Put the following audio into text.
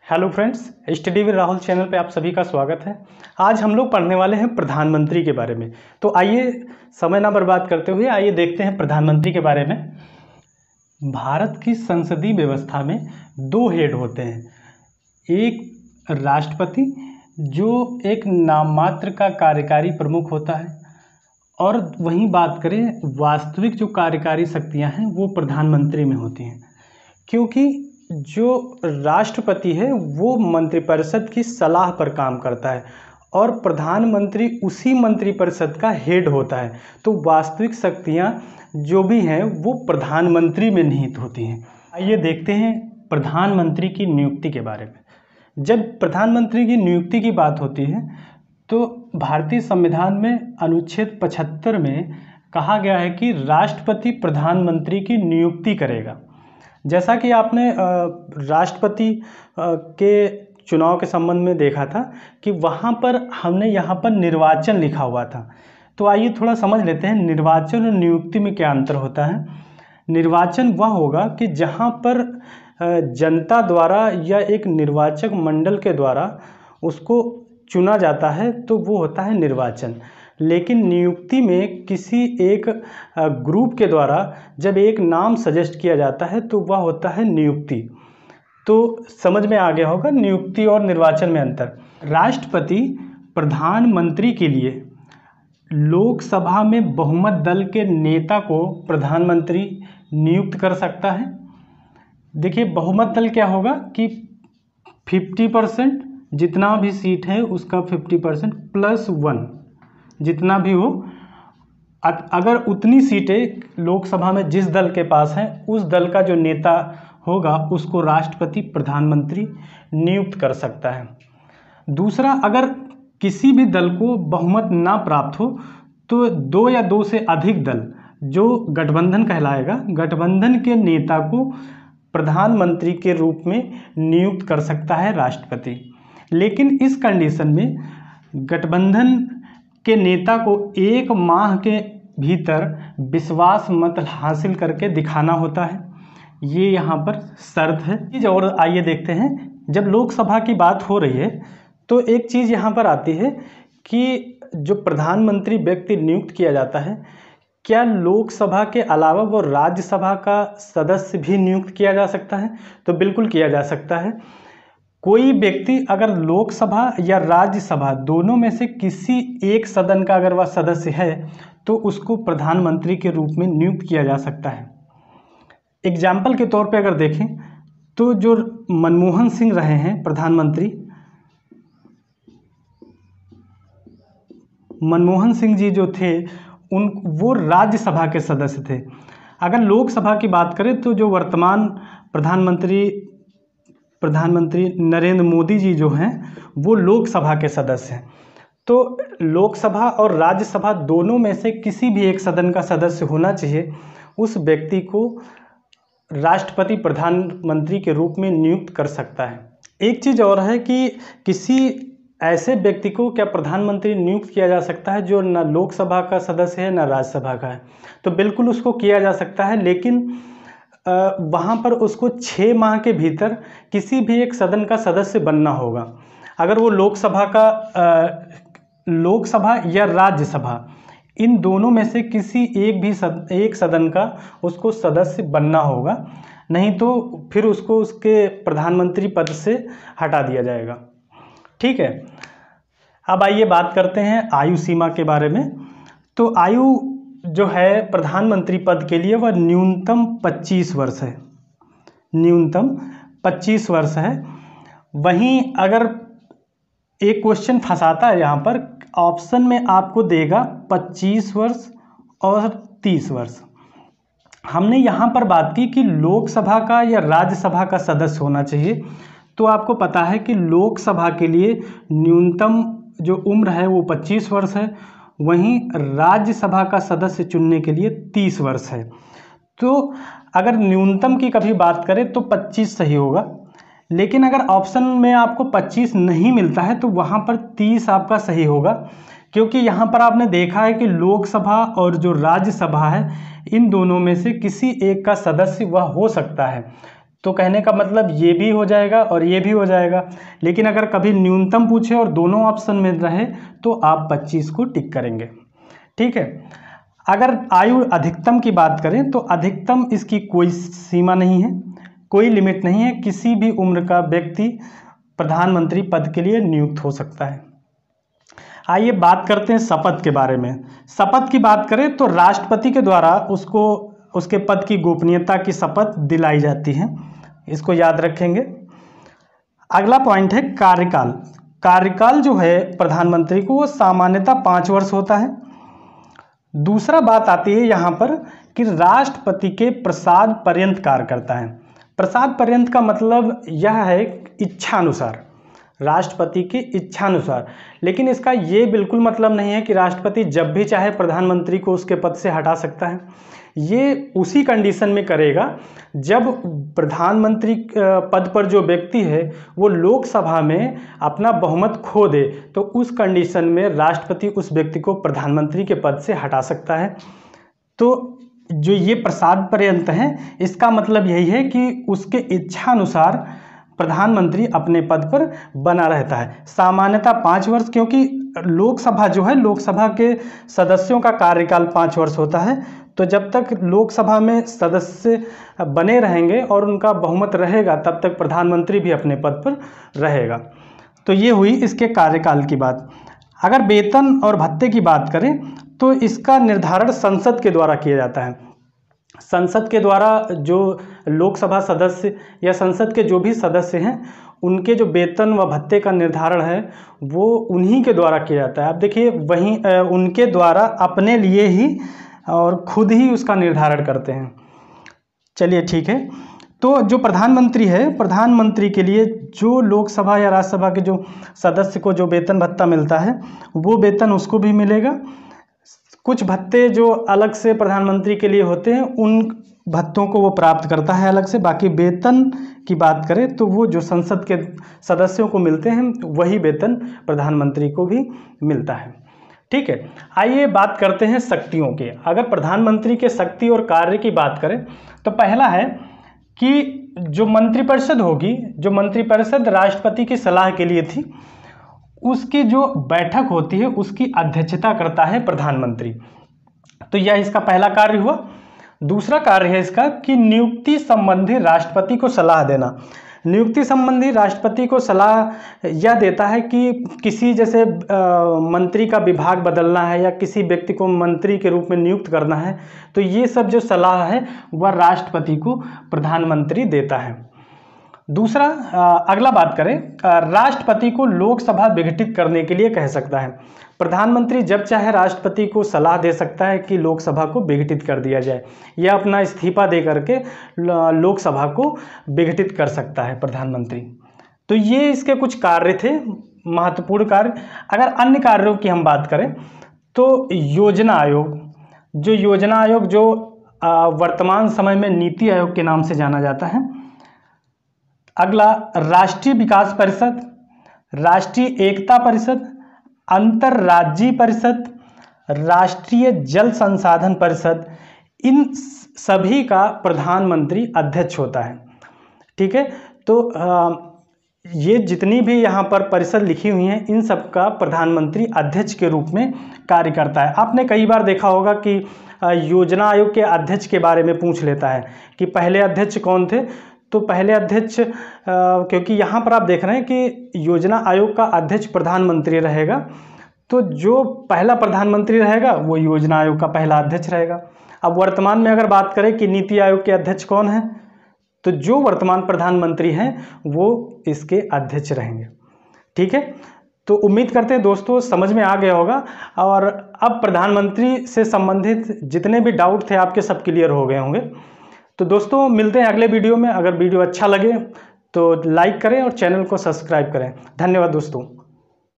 Hello friends, study with Rahul channel पे आप सभी का स्वागत है। आज हम लोग पढ़ने वाले हैं प्रधानमंत्री के बारे में। तो आइए समय ना बर्बाद करते हुए आइए देखते हैं प्रधानमंत्री के बारे में। भारत की संसदीय व्यवस्था में दो हेड होते हैं, एक राष्ट्रपति जो एक नाममात्र का कार्यकारी प्रमुख होता है, और वहीं बात करें वास्तविक जो कार्यकारी शक्तियां हैं वो प्रधानमंत्री में होती हैं, क्योंकि जो राष्ट्रपति है वो मंत्रिपरिषद की सलाह पर काम करता है और प्रधानमंत्री उसी मंत्रिपरिषद का हेड होता है। तो वास्तविक शक्तियां जो भी हैं वो प्रधानमंत्री में निहित होती हैं। आइए देखते हैं प्रधानमंत्री की नियुक्ति के बारे में। जब प्रधानमंत्री की नियुक्ति की बात होती है तो भारतीय संविधान में अनुच्छेद 75 में कहा गया है कि राष्ट्रपति प्रधानमंत्री की नियुक्ति करेगा। जैसा कि आपने राष्ट्रपति के चुनाव के संबंध में देखा था कि वहाँ पर हमने यहाँ पर निर्वाचन लिखा हुआ था। तो आइए थोड़ा समझ लेते हैं निर्वाचन और नियुक्ति में क्या अंतर होता है। निर्वाचन वह होगा कि जहाँ पर जनता द्वारा या एक निर्वाचक मंडल के द्वारा उसको चुना जाता है तो वो होता है निर्वाचन। लेकिन नियुक्ति में किसी एक ग्रुप के द्वारा जब एक नाम सजेस्ट किया जाता है तो वह होता है नियुक्ति। तो समझ में आ गया होगा नियुक्ति और निर्वाचन में अंतर। राष्ट्रपति प्रधानमंत्री के लिए लोकसभा में बहुमत दल के नेता को प्रधानमंत्री नियुक्त कर सकता है। देखिए, बहुमत दल क्या होगा कि 50% जितना भी सीट है उसका 50% +1 जितना भी हो, अगर उतनी सीटें लोकसभा में जिस दल के पास हैं उस दल का जो नेता होगा उसको राष्ट्रपति प्रधानमंत्री नियुक्त कर सकता है। दूसरा, अगर किसी भी दल को बहुमत ना प्राप्त हो तो 2 या 2 से अधिक दल जो गठबंधन कहलाएगा, गठबंधन के नेता को प्रधानमंत्री के रूप में नियुक्त कर सकता है राष्ट्रपति। लेकिन इस कंडीशन में गठबंधन के नेता को 1 माह के भीतर विश्वास मत हासिल करके दिखाना होता है। ये यहाँ पर शर्त है। और आइए देखते हैं, जब लोकसभा की बात हो रही है तो एक चीज़ यहाँ पर आती है कि जो प्रधानमंत्री व्यक्ति नियुक्त किया जाता है, क्या लोकसभा के अलावा वो राज्यसभा का सदस्य भी नियुक्त किया जा सकता है? तो बिल्कुल किया जा सकता है। कोई व्यक्ति अगर लोकसभा या राज्यसभा दोनों में से किसी एक सदन का अगर वह सदस्य है तो उसको प्रधानमंत्री के रूप में नियुक्त किया जा सकता है। एग्जाम्पल के तौर पे अगर देखें तो जो मनमोहन सिंह रहे हैं प्रधानमंत्री, मनमोहन सिंह जी जो थे वो राज्यसभा के सदस्य थे। अगर लोकसभा की बात करें तो जो वर्तमान प्रधानमंत्री नरेंद्र मोदी जी जो हैं वो लोकसभा के सदस्य हैं। तो लोकसभा और राज्यसभा दोनों में से किसी भी एक सदन का सदस्य होना चाहिए, उस व्यक्ति को राष्ट्रपति प्रधानमंत्री के रूप में नियुक्त कर सकता है। एक चीज़ और है कि किसी ऐसे व्यक्ति को क्या प्रधानमंत्री नियुक्त किया जा सकता है जो ना लोकसभा का सदस्य है ना राज्यसभा का है? तो बिल्कुल उसको किया जा सकता है, लेकिन वहाँ पर उसको 6 माह के भीतर किसी भी एक सदन का सदस्य बनना होगा। अगर वो लोकसभा या राज्यसभा इन दोनों में से किसी एक सदन का उसको सदस्य बनना होगा, नहीं तो फिर उसको उसके प्रधानमंत्री पद से हटा दिया जाएगा। ठीक है, अब आइए बात करते हैं आयु सीमा के बारे में। तो आयु जो है प्रधानमंत्री पद के लिए वह न्यूनतम 25 वर्ष है, न्यूनतम 25 वर्ष है। वहीं अगर एक क्वेश्चन फंसाता है यहाँ पर, ऑप्शन में आपको देगा 25 वर्ष और 30 वर्ष। हमने यहाँ पर बात की कि लोकसभा का या राज्यसभा का सदस्य होना चाहिए, तो आपको पता है कि लोकसभा के लिए न्यूनतम जो उम्र है वो 25 वर्ष है, वहीं राज्यसभा का सदस्य चुनने के लिए 30 वर्ष है। तो अगर न्यूनतम की कभी बात करें तो 25 सही होगा, लेकिन अगर ऑप्शन में आपको 25 नहीं मिलता है तो वहाँ पर 30 आपका सही होगा, क्योंकि यहाँ पर आपने देखा है कि लोकसभा और जो राज्यसभा है इन दोनों में से किसी एक का सदस्य वह हो सकता है। तो कहने का मतलब ये भी हो जाएगा और ये भी हो जाएगा। लेकिन अगर कभी न्यूनतम पूछे और दोनों ऑप्शन में रहे तो आप 25 को टिक करेंगे। ठीक है। अगर आयु अधिकतम की बात करें तो अधिकतम इसकी कोई सीमा नहीं है, कोई लिमिट नहीं है, किसी भी उम्र का व्यक्ति प्रधानमंत्री पद के लिए नियुक्त हो सकता है। आइए बात करते हैं शपथ के बारे में। शपथ की बात करें तो राष्ट्रपति के द्वारा उसको उसके पद की गोपनीयता की शपथ दिलाई जाती है, इसको याद रखेंगे। अगला पॉइंट है कार्यकाल। कार्यकाल जो है प्रधानमंत्री को वो सामान्यतः 5 वर्ष होता है। दूसरा बात आती है यहाँ पर कि राष्ट्रपति के प्रसाद पर्यंत कार्य करता है। प्रसाद पर्यंत का मतलब यह है इच्छानुसार, राष्ट्रपति की इच्छानुसार। लेकिन इसका ये बिल्कुल मतलब नहीं है कि राष्ट्रपति जब भी चाहे प्रधानमंत्री को उसके पद से हटा सकता है। ये उसी कंडीशन में करेगा जब प्रधानमंत्री पद पर जो व्यक्ति है वो लोकसभा में अपना बहुमत खो दे, तो उस कंडीशन में राष्ट्रपति उस व्यक्ति को प्रधानमंत्री के पद से हटा सकता है। तो जो ये प्रसाद पर्यंत है, इसका मतलब यही है कि उसके इच्छानुसार प्रधानमंत्री अपने पद पर बना रहता है। सामान्यतः 5 वर्ष, क्योंकि लोकसभा जो है, लोकसभा के सदस्यों का कार्यकाल 5 वर्ष होता है। तो जब तक लोकसभा में सदस्य बने रहेंगे और उनका बहुमत रहेगा तब तक प्रधानमंत्री भी अपने पद पर रहेगा। तो ये हुई इसके कार्यकाल की बात। अगर वेतन और भत्ते की बात करें तो इसका निर्धारण संसद के द्वारा किया जाता है। संसद के द्वारा जो लोकसभा सदस्य या संसद के जो भी सदस्य हैं उनके जो वेतन व भत्ते का निर्धारण है वो उन्हीं के द्वारा किया जाता है। अब देखिए, वहीं उनके द्वारा अपने लिए ही और खुद ही उसका निर्धारण करते हैं। चलिए ठीक है। तो जो प्रधानमंत्री है, प्रधानमंत्री के लिए जो लोकसभा या राज्यसभा के जो सदस्य को जो वेतन भत्ता मिलता है वो वेतन उसको भी मिलेगा। कुछ भत्ते जो अलग से प्रधानमंत्री के लिए होते हैं उन भत्तों को वो प्राप्त करता है अलग से। बाकी वेतन की बात करें तो वो जो संसद के सदस्यों को मिलते हैं वही वेतन प्रधानमंत्री को भी मिलता है। ठीक है। आइए बात करते हैं शक्तियों की। अगर प्रधानमंत्री के शक्ति और कार्य की बात करें तो पहला है कि जो मंत्रिपरिषद होगी, जो मंत्रिपरिषद राष्ट्रपति की सलाह के लिए थी, उसकी जो बैठक होती है उसकी अध्यक्षता करता है प्रधानमंत्री। तो यह इसका पहला कार्य हुआ। दूसरा कार्य है इसका कि नियुक्ति संबंधी राष्ट्रपति को सलाह देना। नियुक्ति संबंधी राष्ट्रपति को सलाह यह देता है कि किसी जैसे मंत्री का विभाग बदलना है या किसी व्यक्ति को मंत्री के रूप में नियुक्त करना है, तो ये सब जो सलाह है वह राष्ट्रपति को प्रधानमंत्री देता है। दूसरा, अगला बात करें, राष्ट्रपति को लोकसभा विघटित करने के लिए कह सकता है। प्रधानमंत्री जब चाहे राष्ट्रपति को सलाह दे सकता है कि लोकसभा को विघटित कर दिया जाए, या अपना इस्तीफा दे करके लोकसभा को विघटित कर सकता है प्रधानमंत्री। तो ये इसके कुछ कार्य थे, महत्वपूर्ण कार्य। अगर अन्य कार्यों की हम बात करें तो योजना आयोग, जो योजना आयोग जो वर्तमान समय में नीति आयोग के नाम से जाना जाता है। अगला, राष्ट्रीय विकास परिषद, राष्ट्रीय एकता परिषद, अंतर्राज्यीय परिषद, राष्ट्रीय जल संसाधन परिषद, इन सभी का प्रधानमंत्री अध्यक्ष होता है। ठीक है। तो ये जितनी भी यहाँ पर परिषद लिखी हुई हैं इन सब का प्रधानमंत्री अध्यक्ष के रूप में कार्य करता है। आपने कई बार देखा होगा कि योजना आयोग के अध्यक्ष के बारे में पूछ लेता है कि पहले अध्यक्ष कौन थे। तो पहले अध्यक्ष, क्योंकि यहाँ पर आप देख रहे हैं कि योजना आयोग का अध्यक्ष प्रधानमंत्री रहेगा, तो जो पहला प्रधानमंत्री रहेगा वो योजना आयोग का पहला अध्यक्ष रहेगा। अब वर्तमान में अगर बात करें कि नीति आयोग के अध्यक्ष कौन है, तो जो वर्तमान प्रधानमंत्री हैं वो इसके अध्यक्ष रहेंगे। ठीक है। तो उम्मीद करते हैं दोस्तों समझ में आ गया होगा, और अब प्रधानमंत्री से संबंधित जितने भी डाउट थे आपके सब क्लियर हो गए होंगे। तो दोस्तों मिलते हैं अगले वीडियो में। अगर वीडियो अच्छा लगे तो लाइक करें और चैनल को सब्सक्राइब करें। धन्यवाद दोस्तों।